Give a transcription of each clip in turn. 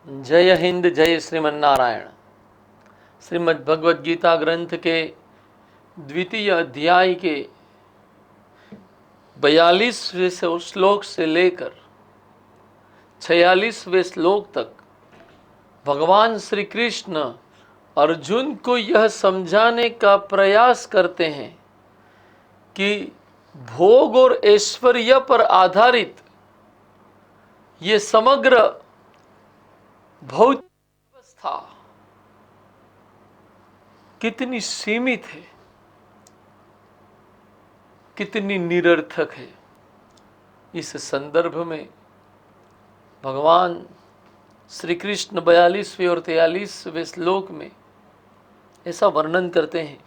जय हिंद, जय श्रीमन्नारायण। श्रीमद् भगवद गीता ग्रंथ के द्वितीय अध्याय के 42वें श्लोक से लेकर 46वें श्लोक तक भगवान श्री कृष्ण अर्जुन को यह समझाने का प्रयास करते हैं कि भोग और ऐश्वर्य पर आधारित ये समग्र भौतिक व्यवस्था कितनी सीमित है, कितनी निरर्थक है। इस संदर्भ में भगवान श्री कृष्ण 42वें और 43वें श्लोक में ऐसा वर्णन करते हैं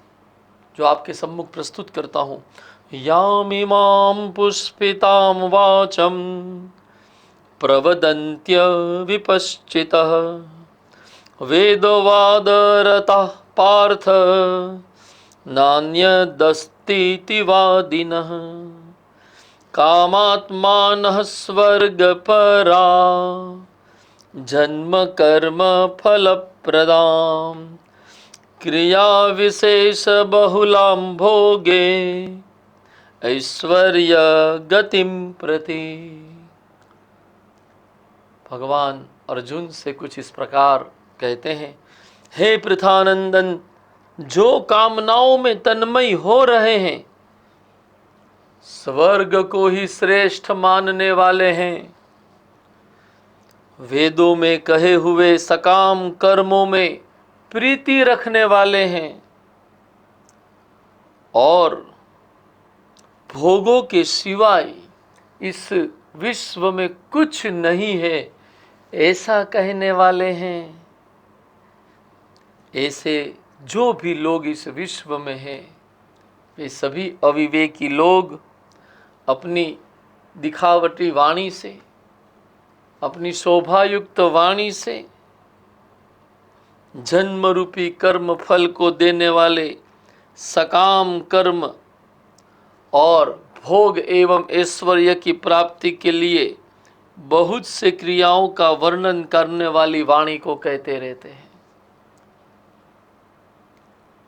जो आपके सम्मुख प्रस्तुत करता हूँ। यामिमां पुष्पितां वाचम प्रवदन्त्य विपश्चितः वेदवादरतः पार्थ नान्यदस्तीति वादिनः कामात्मानः स्वर्गपरा जन्म कर्म फलप्रदां क्रिया विशेष बहुलां भोगे ऐश्वर्य गतिं प्रति। भगवान अर्जुन से कुछ इस प्रकार कहते हैं, हे पृथानंदन, जो कामनाओं में तन्मय हो रहे हैं, स्वर्ग को ही श्रेष्ठ मानने वाले हैं, वेदों में कहे हुए सकाम कर्मों में प्रीति रखने वाले हैं और भोगों के सिवाय इस विश्व में कुछ नहीं है ऐसा कहने वाले हैं, ऐसे जो भी लोग इस विश्व में हैं वे सभी अविवेकी लोग अपनी दिखावटी वाणी से, अपनी शोभायुक्त वाणी से जन्म रूपी कर्म फल को देने वाले सकाम कर्म और भोग एवं ऐश्वर्य की प्राप्ति के लिए बहुत से क्रियाओं का वर्णन करने वाली वाणी को कहते रहते हैं।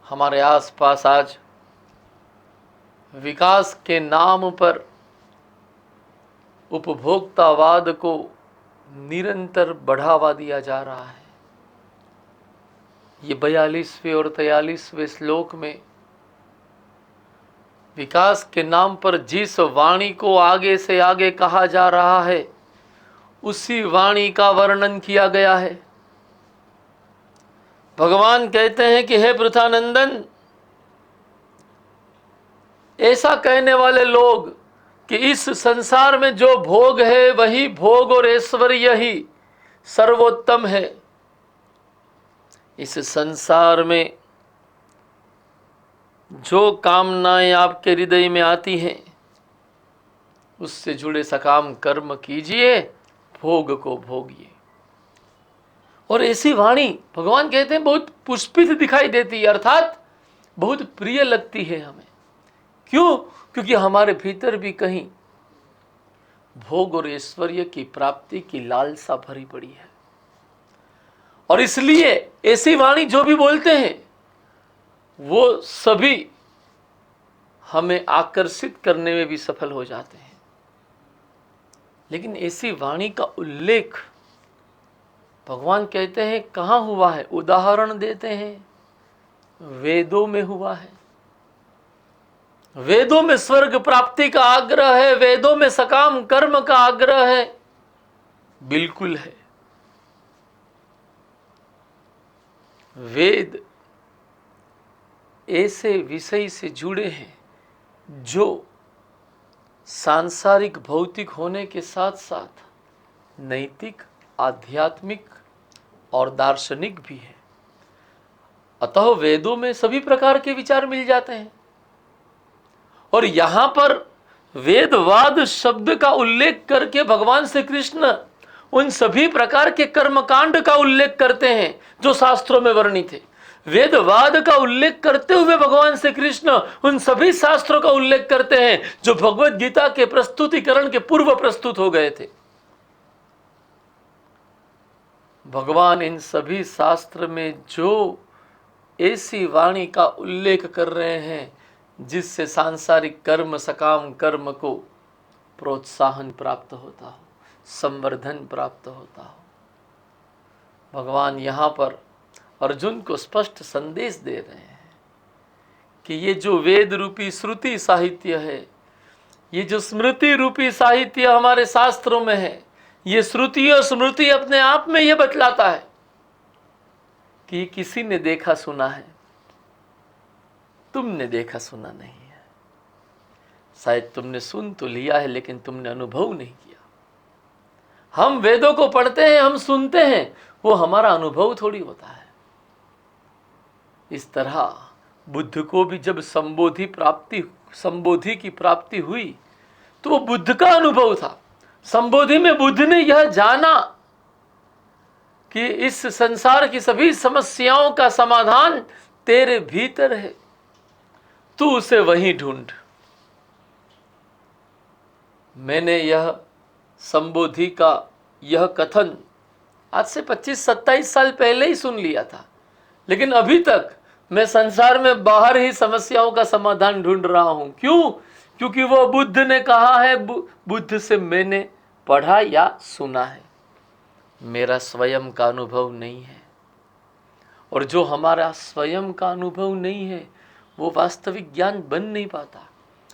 हमारे आसपास आज विकास के नाम पर उपभोक्तावाद को निरंतर बढ़ावा दिया जा रहा है। ये 42वें और 43वें श्लोक में विकास के नाम पर जिस वाणी को आगे से आगे कहा जा रहा है उसी वाणी का वर्णन किया गया है। भगवान कहते हैं कि हे पृथानंदन, ऐसा कहने वाले लोग कि इस संसार में जो भोग है वही भोग और ऐश्वर्य ही सर्वोत्तम है। इस संसार में जो कामनाएं आपके हृदय में आती हैं उससे जुड़े सकाम कर्म कीजिए, भोग को भोगिए। और ऐसी वाणी भगवान कहते हैं बहुत पुष्पित दिखाई देती है, अर्थात बहुत प्रिय लगती है हमें। क्यों? क्योंकि हमारे भीतर भी कहीं भोग और ऐश्वर्य की प्राप्ति की लालसा भरी पड़ी है और इसलिए ऐसी वाणी जो भी बोलते हैं वो सभी हमें आकर्षित करने में भी सफल हो जाते हैं। लेकिन ऐसी वाणी का उल्लेख भगवान कहते हैं कहाँ हुआ है? उदाहरण देते हैं, वेदों में हुआ है। वेदों में स्वर्ग प्राप्ति का आग्रह है, वेदों में सकाम कर्म का आग्रह है, बिल्कुल है। वेद ऐसे विषय से जुड़े हैं जो सांसारिक भौतिक होने के साथ साथ नैतिक, आध्यात्मिक और दार्शनिक भी है। अतः वेदों में सभी प्रकार के विचार मिल जाते हैं और यहां पर वेदवाद शब्द का उल्लेख करके भगवान श्री कृष्ण उन सभी प्रकार के कर्मकांड का उल्लेख करते हैं जो शास्त्रों में वर्णित है। वेदवाद का उल्लेख करते हुए भगवान श्री कृष्ण उन सभी शास्त्रों का उल्लेख करते हैं जो भगवद गीता के प्रस्तुतिकरण के पूर्व प्रस्तुत हो गए थे। भगवान इन सभी शास्त्र में जो ऐसी वाणी का उल्लेख कर रहे हैं जिससे सांसारिक कर्म, सकाम कर्म को प्रोत्साहन प्राप्त होता हो, संवर्धन प्राप्त होता हो, भगवान यहाँ पर अर्जुन को स्पष्ट संदेश दे रहे हैं कि ये जो वेद रूपी श्रुति साहित्य है, ये जो स्मृति रूपी साहित्य हमारे शास्त्रों में है, ये श्रुति और स्मृति अपने आप में ये बतलाता है कि किसी ने देखा सुना है, तुमने देखा सुना नहीं है। शायद तुमने सुन तो लिया है लेकिन तुमने अनुभव नहीं किया। हम वेदों को पढ़ते हैं, हम सुनते हैं, वो हमारा अनुभव थोड़ी होता है। इस तरह बुद्ध को भी जब संबोधि की प्राप्ति हुई तो वो बुद्ध का अनुभव था। संबोधि में बुद्ध ने यह जाना कि इस संसार की सभी समस्याओं का समाधान तेरे भीतर है, तू उसे वहीं ढूंढ। मैंने यह संबोधि का यह कथन आज से 25-27 साल पहले ही सुन लिया था, लेकिन अभी तक मैं संसार में बाहर ही समस्याओं का समाधान ढूंढ रहा हूं। क्यों? क्योंकि वो बुद्ध ने कहा है, बुद्ध से मैंने पढ़ा या सुना है, मेरा स्वयं का अनुभव नहीं है। और जो हमारा स्वयं का अनुभव नहीं है वो वास्तविक ज्ञान बन नहीं पाता।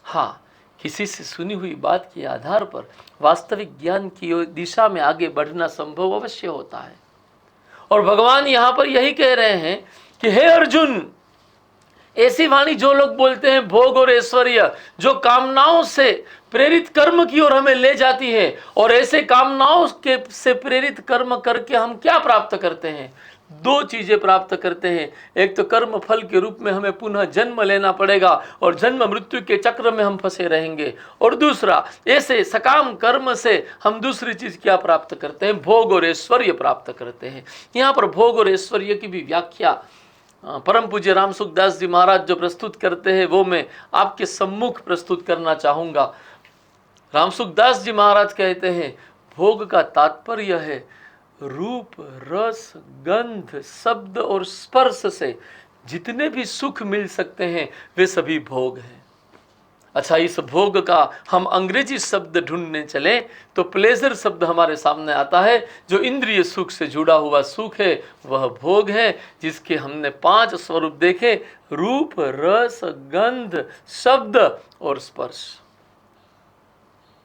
हाँ, किसी से सुनी हुई बात के आधार पर वास्तविक ज्ञान की दिशा में आगे बढ़ना संभव अवश्य होता है। और भगवान यहाँ पर यही कह रहे हैं कि हे अर्जुन, ऐसी वाणी जो लोग बोलते हैं भोग और ऐश्वर्य, जो कामनाओं से प्रेरित कर्म की ओर हमें ले जाती है, और ऐसे कामनाओं के से प्रेरित कर्म करके हम क्या प्राप्त करते हैं? दो चीजें प्राप्त करते हैं। एक तो कर्म फल के रूप में हमें पुनः जन्म लेना पड़ेगा और जन्म मृत्यु के चक्र में हम फंसे रहेंगे। और दूसरा, ऐसे सकाम कर्म से हम दूसरी चीज क्या प्राप्त करते हैं? भोग और ऐश्वर्य प्राप्त करते हैं। यहाँ पर भोग और ऐश्वर्य की भी व्याख्या परम पूज्य राम सुखदास जी महाराज जो प्रस्तुत करते हैं वो मैं आपके सम्मुख प्रस्तुत करना चाहूँगा। राम सुखदास जी महाराज कहते हैं, भोग का तात्पर्य है रूप, रस, गंध, शब्द और स्पर्श से जितने भी सुख मिल सकते हैं वे सभी भोग हैं। अच्छा, इस भोग का हम अंग्रेजी शब्द ढूंढने चले तो प्लेजर शब्द हमारे सामने आता है। जो इंद्रिय सुख से जुड़ा हुआ सुख है वह भोग है, जिसके हमने 5 स्वरूप देखे: रूप, रस, गंध, शब्द और स्पर्श।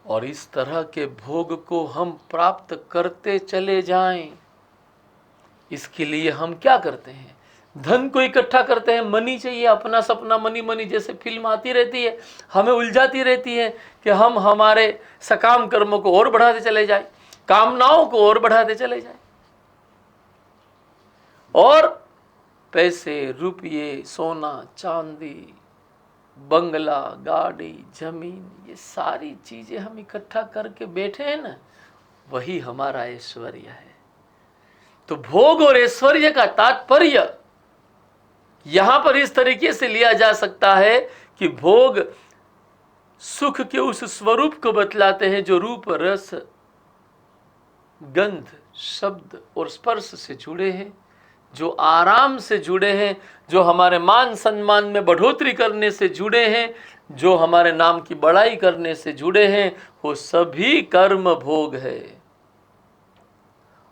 और इस तरह के भोग को हम प्राप्त करते चले जाएं। इसके लिए हम क्या करते हैं? धन को इकट्ठा करते हैं। मनी चाहिए, अपना सपना मनी मनी जैसे फिल्म आती रहती है, हमें उलझाती रहती है कि हम हमारे सकाम कर्मों को और बढ़ाते चले जाए, कामनाओं को और बढ़ाते चले जाए, और पैसे, रुपये, सोना, चांदी, बंगला, गाड़ी, जमीन, ये सारी चीजें हम इकट्ठा करके बैठे हैं ना, वही हमारा ऐश्वर्य है। तो भोग और ऐश्वर्य का तात्पर्य यहां पर इस तरीके से लिया जा सकता है कि भोग सुख के उस स्वरूप को बतलाते हैं जो रूप, रस, गंध, शब्द और स्पर्श से जुड़े हैं, जो आराम से जुड़े हैं, जो हमारे मान सम्मान में बढ़ोतरी करने से जुड़े हैं, जो हमारे नाम की बड़ाई करने से जुड़े हैं, वो सभी कर्म भोग है।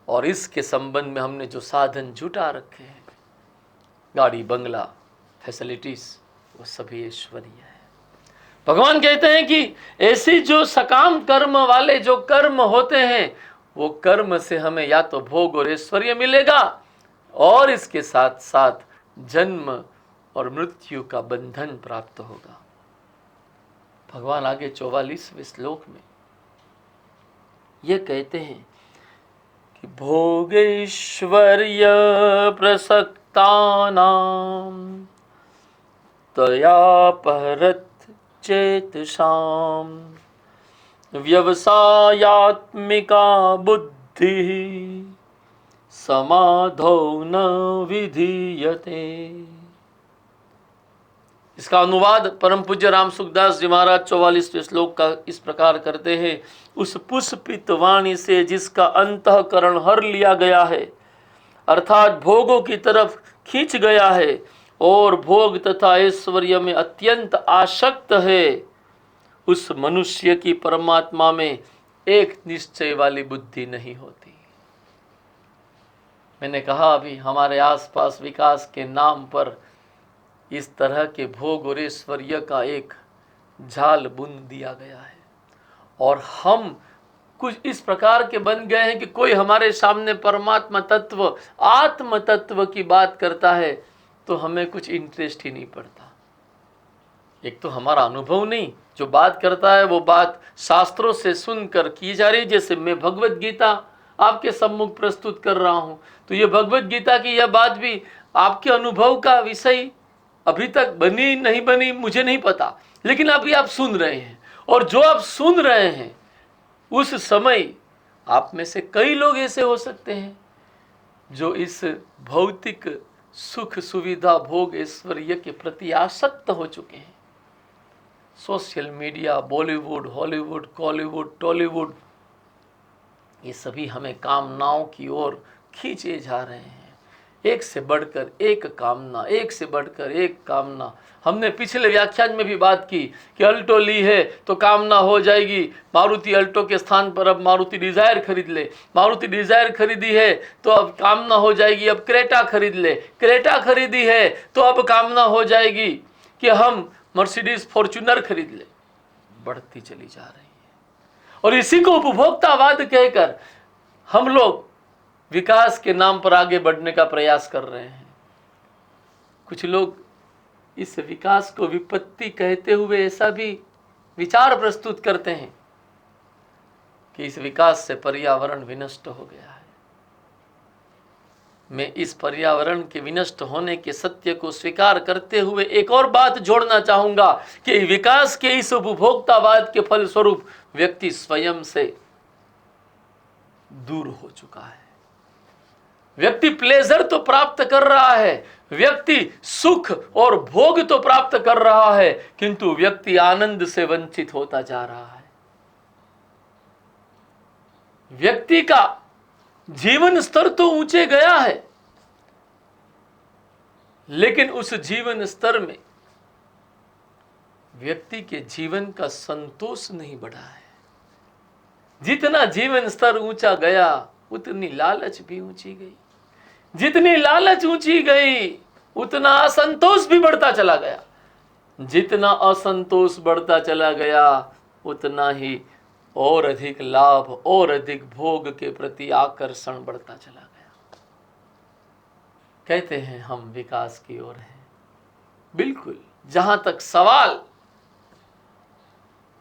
और इसके संबंध में हमने जो साधन जुटा रखे हैं, गाड़ी, बंगला, फैसिलिटीज, वो सभी ऐश्वर्य है। भगवान कहते हैं कि ऐसी जो सकाम कर्म वाले जो कर्म होते हैं, वो कर्म से हमें या तो भोग और ऐश्वर्य मिलेगा और इसके साथ साथ जन्म और मृत्यु का बंधन प्राप्त होगा। भगवान आगे 44वें श्लोक में ये कहते हैं कि भोगैश्वर्य प्रसक्तानां तयापहरत चेतसां व्यवसायात्मिका बुद्धि समाधौ न विधीयते। इसका अनुवाद परम पूज्य राम सुखदास जी महाराज 44वें श्लोक का इस प्रकार करते हैं: उस पुष्पित वाणी से जिसका अंतःकरण हर लिया गया है, अर्थात भोगों की तरफ खींच गया है और भोग तथा ऐश्वर्य में अत्यंत आसक्त है, उस मनुष्य की परमात्मा में एक निश्चय वाली बुद्धि नहीं होती। मैंने कहा अभी हमारे आसपास विकास के नाम पर इस तरह के भोग और ऐश्वर्य का एक जाल बुन दिया गया है, और हम कुछ इस प्रकार के बन गए हैं कि कोई हमारे सामने परमात्मा तत्व, आत्म तत्व की बात करता है तो हमें कुछ इंटरेस्ट ही नहीं पड़ता। एक तो हमारा अनुभव नहीं, जो बात करता है वो बात शास्त्रों से सुनकर की जा रही। जैसे मैं भगवत गीता आपके सम्मुख प्रस्तुत कर रहा हूं, तो ये भगवत गीता की यह बात भी आपके अनुभव का विषय अभी तक बनी नहीं बनी मुझे नहीं पता, लेकिन अभी आप सुन रहे हैं, और जो आप सुन रहे हैं उस समय आप में से कई लोग ऐसे हो सकते हैं जो इस भौतिक सुख सुविधा भोग ऐश्वर्य के प्रति आसक्त हो चुके हैं। Social media, Bollywood, Hollywood, Kollywood, Tollywood, ये सभी हमें कामनाओं की ओर खींचे जा रहे हैं। एक से बढ़कर एक कामना, एक से बढ़कर एक कामना। हमने पिछले व्याख्यान में भी बात की कि अल्टो ली है तो कामना हो जाएगी, मारुति अल्टो के स्थान पर अब मारुति डिजायर खरीद ले, मारुति डिजायर खरीदी है तो अब कामना हो जाएगी अब क्रेटा खरीद ले, क्रेटा खरीदी है तो अब कामना हो जाएगी कि हम मर्सिडीज फॉर्च्यूनर खरीद ले। बढ़ती चली जा रही है, और इसी को उपभोक्तावाद कहकर हम लोग विकास के नाम पर आगे बढ़ने का प्रयास कर रहे हैं। कुछ लोग इस विकास को विपत्ति कहते हुए ऐसा भी विचार प्रस्तुत करते हैं कि इस विकास से पर्यावरण विनष्ट हो गया है। मैं इस पर्यावरण के विनष्ट होने के सत्य को स्वीकार करते हुए एक और बात जोड़ना चाहूंगा कि विकास के इस उपभोक्तावाद के फलस्वरूप व्यक्ति स्वयं से दूर हो चुका है। व्यक्ति प्लेजर तो प्राप्त कर रहा है, व्यक्ति सुख और भोग तो प्राप्त कर रहा है, किंतु व्यक्ति आनंद से वंचित होता जा रहा है। व्यक्ति का जीवन स्तर तो ऊंचे गया है, लेकिन उस जीवन स्तर में व्यक्ति के जीवन का संतोष नहीं बढ़ा है। जितना जीवन स्तर ऊंचा गया उतनी लालच भी ऊंची गई, जितनी लालच ऊंची गई उतना असंतोष भी बढ़ता चला गया, जितना असंतोष बढ़ता चला गया उतना ही और अधिक लाभ और अधिक भोग के प्रति आकर्षण बढ़ता चला गया। कहते हैं हम विकास की ओर हैं, बिल्कुल। जहां तक सवाल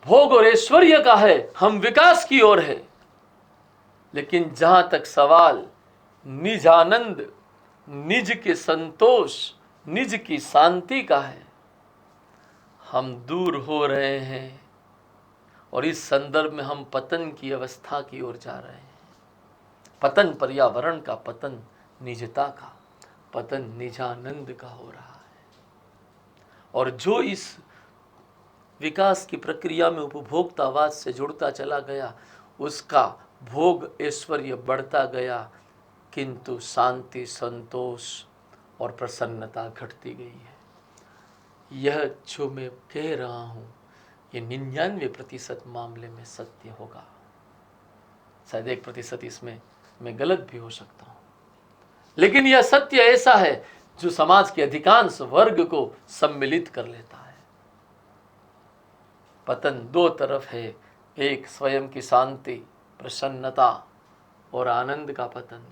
भोग और ऐश्वर्य का है हम विकास की ओर है, लेकिन जहां तक सवाल निज आनंद, निज के संतोष, निज की शांति का है, हम दूर हो रहे हैं, और इस संदर्भ में हम पतन की अवस्था की ओर जा रहे हैं। पतन पर्यावरण का, पतन निजता का, पतन निजानंद का हो रहा है। और जो इस विकास की प्रक्रिया में उपभोक्तावाद से जुड़ता चला गया उसका भोग ऐश्वर्य बढ़ता गया, किंतु शांति, संतोष और प्रसन्नता घटती गई है। यह जो मैं कह रहा हूँ ये 99% मामले में सत्य होगा। शायद 1% इसमें मैं गलत भी हो सकता हूँ, लेकिन यह सत्य ऐसा है जो समाज के अधिकांश वर्ग को सम्मिलित कर लेता है। पतन दो तरफ है, एक स्वयं की शांति, प्रसन्नता और आनंद का पतन,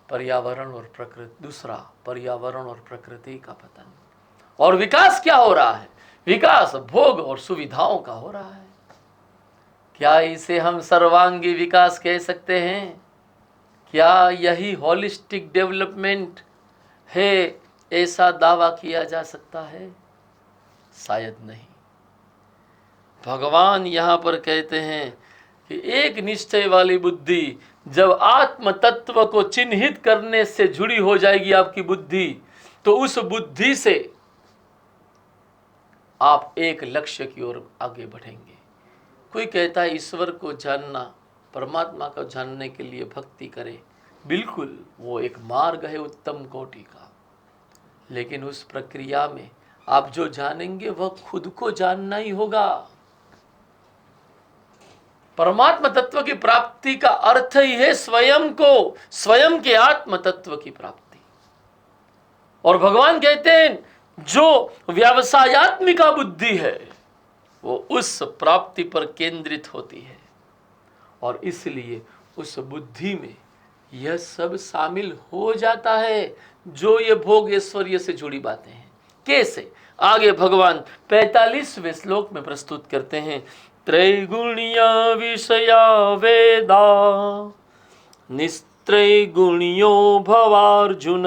पर्यावरण और प्रकृति, दूसरा पर्यावरण और प्रकृति का पतन। और विकास क्या हो रहा है? विकास भोग और सुविधाओं का हो रहा है। क्या इसे हम सर्वांगी विकास कह सकते हैं? क्या यही होलिस्टिक डेवलपमेंट है, ऐसा दावा किया जा सकता है? शायद नहीं। भगवान यहाँ पर कहते हैं कि एक निश्चय वाली बुद्धि जब आत्म तत्व को चिन्हित करने से जुड़ी हो जाएगी आपकी बुद्धि, तो उस बुद्धि से आप एक लक्ष्य की ओर आगे बढ़ेंगे। कोई कहता है ईश्वर को जानना, परमात्मा को जानने के लिए भक्ति करें, बिल्कुल वो एक मार्ग है उत्तम कोटि का, लेकिन उस प्रक्रिया में आप जो जानेंगे वह खुद को जानना ही होगा। परमात्मा तत्व की प्राप्ति का अर्थ ही है स्वयं को, स्वयं के आत्म तत्व की प्राप्ति। और भगवान कहते हैं जो व्यवसायत्मिका बुद्धि है वो उस प्राप्ति पर केंद्रित होती है, और इसलिए उस बुद्धि में यह सब शामिल हो जाता है जो ये भोग ऐश्वर्य से जुड़ी बातें हैं। कैसे? आगे भगवान 45वें श्लोक में प्रस्तुत करते हैं। त्रैगुण्य विषया वेदा निस्त्रैगुण्यो भवार्जुन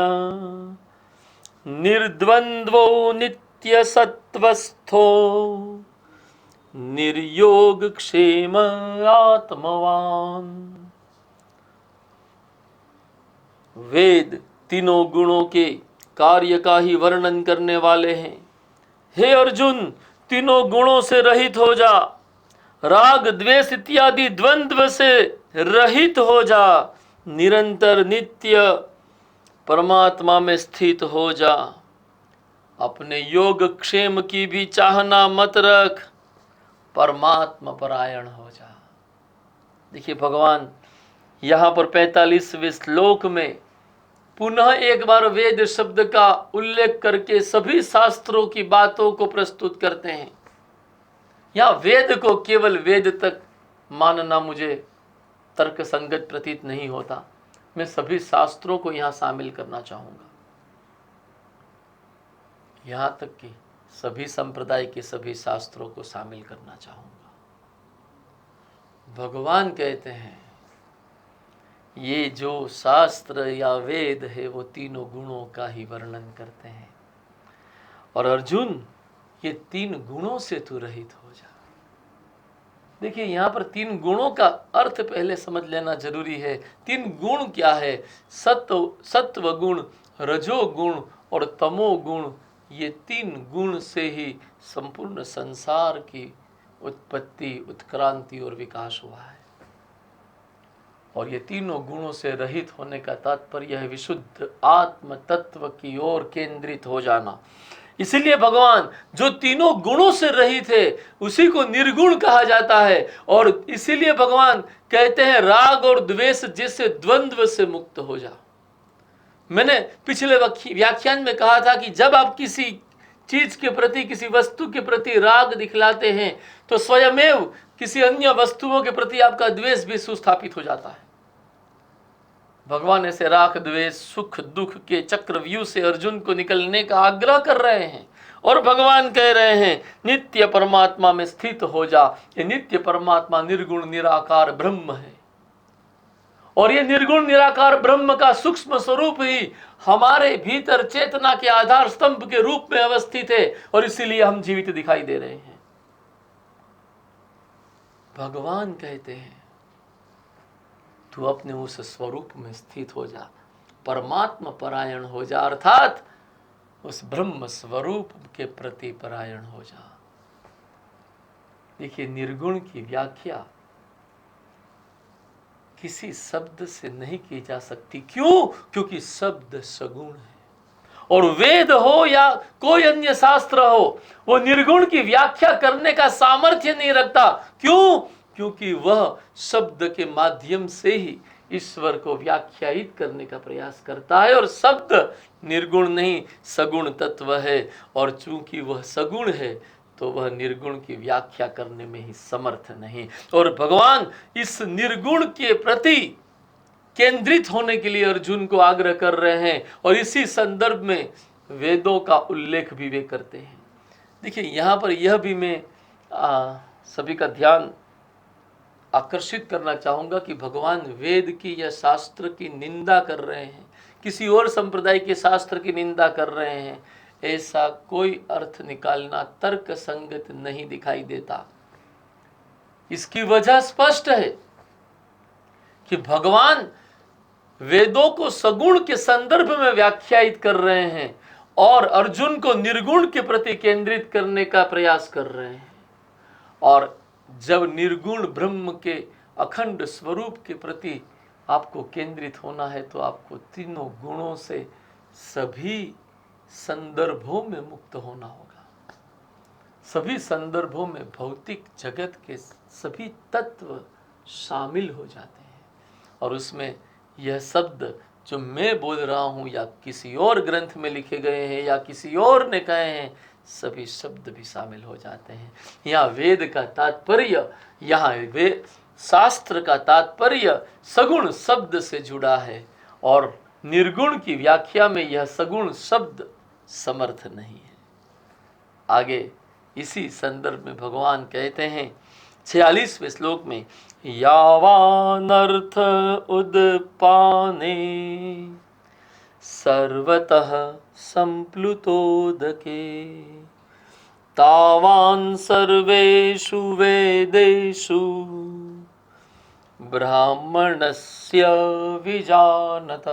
निर्द्वंद्वो नित्य सत्वस्थो निर्योग क्षेम आत्मवान। वेद तीनों गुणों के कार्य का ही वर्णन करने वाले हैं। हे अर्जुन, तीनों गुणों से रहित हो जा, राग द्वेष इत्यादि द्वंद्व से रहित हो जा, निरंतर नित्य परमात्मा में स्थित हो जा, अपने योग क्षेम की भी चाहना मत रख, परमात्मा परायण हो जा। देखिए भगवान यहाँ पर 45वें श्लोक में पुनः एक बार वेद शब्द का उल्लेख करके सभी शास्त्रों की बातों को प्रस्तुत करते हैं। यहाँ वेद को केवल वेद तक मानना मुझे तर्क संगत प्रतीत नहीं होता। मैं सभी शास्त्रों को यहाँ शामिल करना चाहूँगा, यहाँ तक कि सभी संप्रदाय के सभी शास्त्रों को शामिल करना चाहूँगा। भगवान कहते हैं ये जो शास्त्र या वेद है वो तीनों गुणों का ही वर्णन करते हैं, और अर्जुन ये तीन गुणों से तू रहित हो जा। देखिए यहाँ पर तीन गुणों का अर्थ पहले समझ लेना जरूरी है। तीन गुण क्या है? सत्व गुण, रजो गुण और तमो गुण। ये तीन गुण से ही संपूर्ण संसार की उत्पत्ति, उत्क्रांति और विकास हुआ है। और ये तीनों गुणों से रहित होने का तात्पर्य है विशुद्ध आत्म तत्व की ओर केंद्रित हो जाना। इसीलिए भगवान जो तीनों गुणों से रहित है उसी को निर्गुण कहा जाता है, और इसीलिए भगवान कहते हैं राग और द्वेष जैसे द्वंद्व से मुक्त हो जा। मैंने पिछले व्याख्यान में कहा था कि जब आप किसी चीज के प्रति, किसी वस्तु के प्रति राग दिखलाते हैं तो स्वयमेव किसी अन्य वस्तुओं के प्रति आपका द्वेष भी सुस्थापित हो जाता है। भगवान ऐसे राग द्वेष सुख दुख के चक्रव्यूह से अर्जुन को निकलने का आग्रह कर रहे हैं, और भगवान कह रहे हैं नित्य परमात्मा में स्थित हो जा। ये नित्य परमात्मा निर्गुण निराकार ब्रह्म है, और ये निर्गुण निराकार ब्रह्म का सूक्ष्म स्वरूप ही हमारे भीतर चेतना के आधार स्तंभ के रूप में अवस्थित है, और इसीलिए हम जीवित दिखाई दे रहे हैं। भगवान कहते हैं तू अपने उस स्वरूप में स्थित हो जा, परमात्मा परायण हो जा, अर्थात उस ब्रह्म स्वरूप के प्रति परायण हो जा। देखिए निर्गुण की व्याख्या किसी शब्द से नहीं की जा सकती। क्यों? क्योंकि शब्द सगुण है, और वेद हो या कोई अन्य शास्त्र हो वो निर्गुण की व्याख्या करने का सामर्थ्य नहीं रखता। क्यों? क्योंकि वह शब्द के माध्यम से ही ईश्वर को व्याख्यायित करने का प्रयास करता है, और शब्द निर्गुण नहीं सगुण तत्व है, और चूंकि वह सगुण है तो वह निर्गुण की व्याख्या करने में ही समर्थ नहीं। और भगवान इस निर्गुण के प्रति केंद्रित होने के लिए अर्जुन को आग्रह कर रहे हैं, और इसी संदर्भ में वेदों का उल्लेख भी वे करते हैं। देखिए यहाँ पर यह भी मैं सभी का ध्यान आकर्षित करना चाहूँगा कि भगवान वेद की या शास्त्र की निंदा कर रहे हैं, किसी और संप्रदाय के शास्त्र की निंदा कर रहे हैं, ऐसा कोई अर्थ निकालना तर्क संगत नहीं दिखाई देता। इसकी वजह स्पष्ट है कि भगवान वेदों को सगुण के संदर्भ में व्याख्यायित कर रहे हैं और अर्जुन को निर्गुण के प्रति केंद्रित करने का प्रयास कर रहे हैं। और जब निर्गुण ब्रह्म के अखंड स्वरूप के प्रति आपको केंद्रित होना है तो आपको तीनों गुणों से सभी संदर्भों में मुक्त होना होगा। सभी संदर्भों में भौतिक जगत के सभी तत्व शामिल हो जाते हैं और उसमें यह शब्द जो मैं बोल रहा हूँ या किसी और ग्रंथ में लिखे गए हैं या किसी और ने कहे हैं, सभी शब्द भी शामिल हो जाते हैं। यहाँ वेद का तात्पर्य, यहाँ वेद शास्त्र का तात्पर्य सगुण शब्द से जुड़ा है और निर्गुण की व्याख्या में यह सगुण शब्द समर्थ नहीं है। आगे इसी संदर्भ में भगवान कहते हैं 46वें श्लोक में, यावानर्थ उदपाने सर्वतः संप्लुतोदके तावान् सर्वेषु वेदेषु ब्राह्मणस्य विजानत।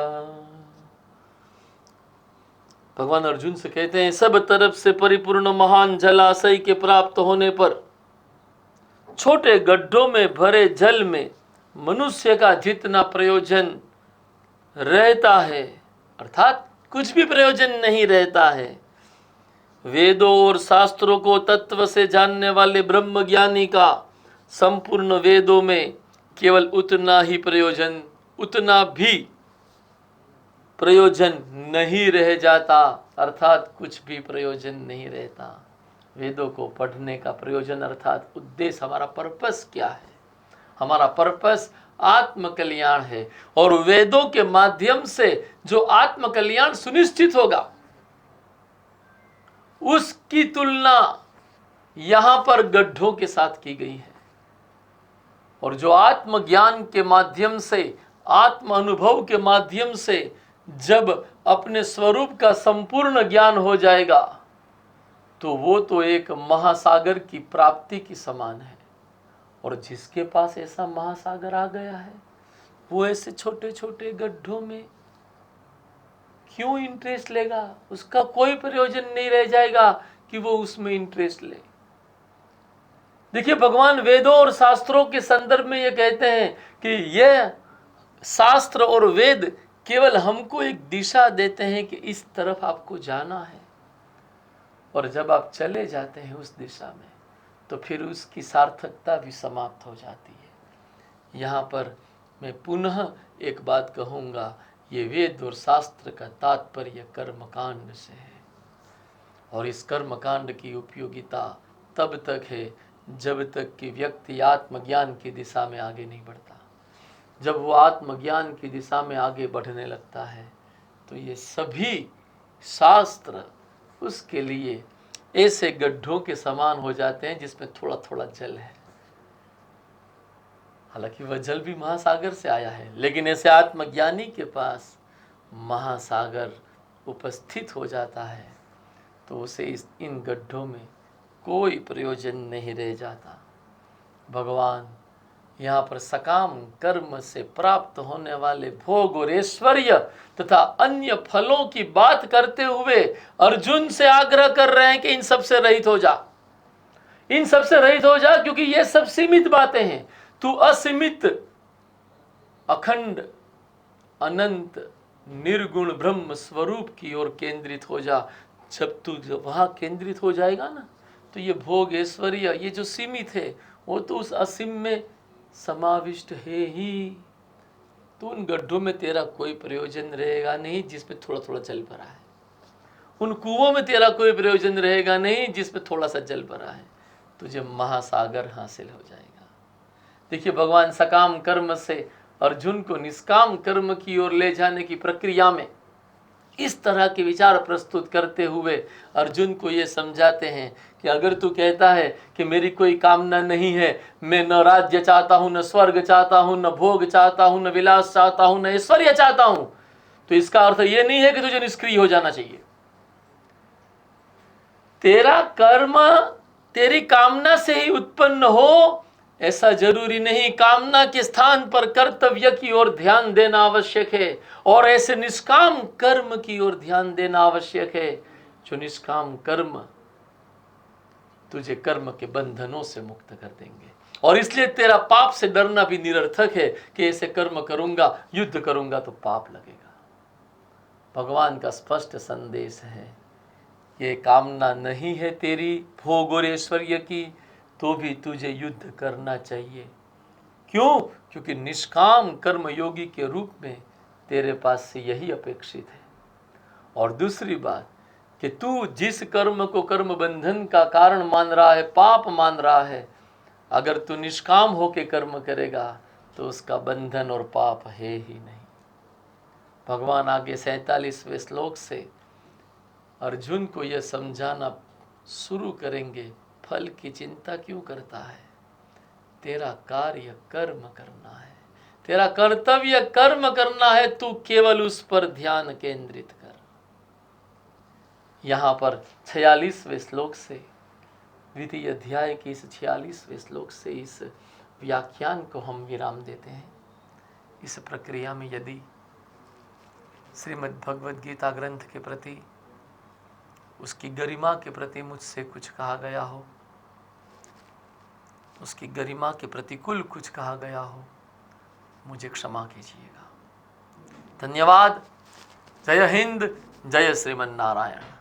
भगवान अर्जुन से कहते हैं, सब तरफ से परिपूर्ण महान जलाशय के प्राप्त होने पर छोटे गड्ढों में भरे जल में मनुष्य का जितना प्रयोजन रहता है, अर्थात कुछ भी प्रयोजन नहीं रहता है, वेदों और शास्त्रों को तत्व से जानने वाले ब्रह्म ज्ञानी का संपूर्ण वेदों में केवल उतना ही प्रयोजन, उतना भी प्रयोजन नहीं रह जाता, अर्थात कुछ भी प्रयोजन नहीं रहता। वेदों को पढ़ने का प्रयोजन अर्थात उद्देश्य, हमारा पर्पस क्या है? हमारा पर्पस आत्म कल्याण है और वेदों के माध्यम से जो आत्म कल्याण सुनिश्चित होगा उसकी तुलना यहां पर गड्ढों के साथ की गई है। और जो आत्म ज्ञान के माध्यम से, आत्म अनुभव के माध्यम से जब अपने स्वरूप का संपूर्ण ज्ञान हो जाएगा तो वो तो एक महासागर की प्राप्ति की समान है। और जिसके पास ऐसा महासागर आ गया है वो ऐसे छोटे छोटे गड्ढों में क्यों इंटरेस्ट लेगा? उसका कोई प्रयोजन नहीं रह जाएगा कि वो उसमें इंटरेस्ट ले। देखिए, भगवान वेदों और शास्त्रों के संदर्भ में ये कहते हैं कि यह शास्त्र और वेद केवल हमको एक दिशा देते हैं कि इस तरफ आपको जाना है, और जब आप चले जाते हैं उस दिशा में तो फिर उसकी सार्थकता भी समाप्त हो जाती है। यहाँ पर मैं पुनः एक बात कहूँगा, ये वेद और शास्त्र का तात्पर्य कर्मकांड से है और इस कर्मकांड की उपयोगिता तब तक है जब तक कि व्यक्ति आत्मज्ञान की दिशा में आगे नहीं बढ़ता। जब वो आत्मज्ञान की दिशा में आगे बढ़ने लगता है तो ये सभी शास्त्र उसके लिए ऐसे गड्ढों के समान हो जाते हैं जिसमें थोड़ा थोड़ा जल है। हालांकि वह जल भी महासागर से आया है, लेकिन ऐसे आत्मज्ञानी के पास महासागर उपस्थित हो जाता है तो उसे इन गड्ढों में कोई प्रयोजन नहीं रह जाता। भगवान यहाँ पर सकाम कर्म से प्राप्त होने वाले भोग और ऐश्वर्य तथा अन्य फलों की बात करते हुए अर्जुन से आग्रह कर रहे हैं कि इन सब से रहित हो जा, इन सब से रहित हो जा, क्योंकि ये सब सीमित बातें हैं। तू असीमित, अखंड, अनंत, निर्गुण ब्रह्म स्वरूप की ओर केंद्रित हो जा। जब तू वहां केंद्रित हो जाएगा ना तो ये भोग ऐश्वर्य, ये जो सीमित है, वो तो उस असीम में समाविष्ट है ही। तो उन गड्ढों में तेरा कोई प्रयोजन रहेगा नहीं जिसमें थोड़ा थोड़ा जल भरा है। उन कुओं में तेरा कोई प्रयोजन रहेगा नहीं जिसमें थोड़ा सा जल भरा है। तुझे महासागर हासिल हो जाएगा। देखिए, भगवान सकाम कर्म से अर्जुन को निष्काम कर्म की ओर ले जाने की प्रक्रिया में इस तरह के विचार प्रस्तुत करते हुए अर्जुन को ये समझाते हैं कि अगर तू कहता है कि मेरी कोई कामना नहीं है, मैं न राज्य चाहता हूँ, न स्वर्ग चाहता हूँ, न भोग चाहता हूँ, न विलास चाहता हूँ, न ऐश्वर्य चाहता हूँ, तो इसका अर्थ ये नहीं है कि तुझे निष्क्रिय हो जाना चाहिए। तेरा कर्म तेरी कामना से ही उत्पन्न हो ऐसा जरूरी नहीं। कामना के स्थान पर कर्तव्य की ओर ध्यान देना आवश्यक है और ऐसे निष्काम कर्म की ओर ध्यान देना आवश्यक है जो निष्काम कर्म तुझे कर्म के बंधनों से मुक्त कर देंगे। और इसलिए तेरा पाप से डरना भी निरर्थक है कि ऐसे कर्म करूंगा, युद्ध करूंगा तो पाप लगेगा। भगवान का स्पष्ट संदेश है, ये कामना नहीं है तेरी भोग और ऐश्वर्य की, तो भी तुझे युद्ध करना चाहिए। क्यों? क्योंकि निष्काम कर्म योगी के रूप में तेरे पास से यही अपेक्षित है। और दूसरी बात कि तू जिस कर्म को कर्म बंधन का कारण मान रहा है, पाप मान रहा है, अगर तू निष्काम होके कर्म करेगा तो उसका बंधन और पाप है ही नहीं। भगवान आगे 47वें श्लोक से अर्जुन को यह समझाना शुरू करेंगे, फल की चिंता क्यों करता है, तेरा कार्य कर्म करना है, तेरा कर्तव्य कर्म करना है, तू केवल उस पर ध्यान केंद्रित कर। यहां पर 46वें श्लोक से, द्वितीय अध्याय के इस 46वें श्लोक से इस व्याख्यान को हम विराम देते हैं। इस प्रक्रिया में यदि श्रीमद् भगवद गीता ग्रंथ के प्रति, उसकी गरिमा के प्रति मुझसे कुछ कहा गया हो, उसकी गरिमा के प्रतिकूल कुछ कहा गया हो, मुझे क्षमा कीजिएगा। धन्यवाद। जय हिंद, जय श्रीमन नारायण।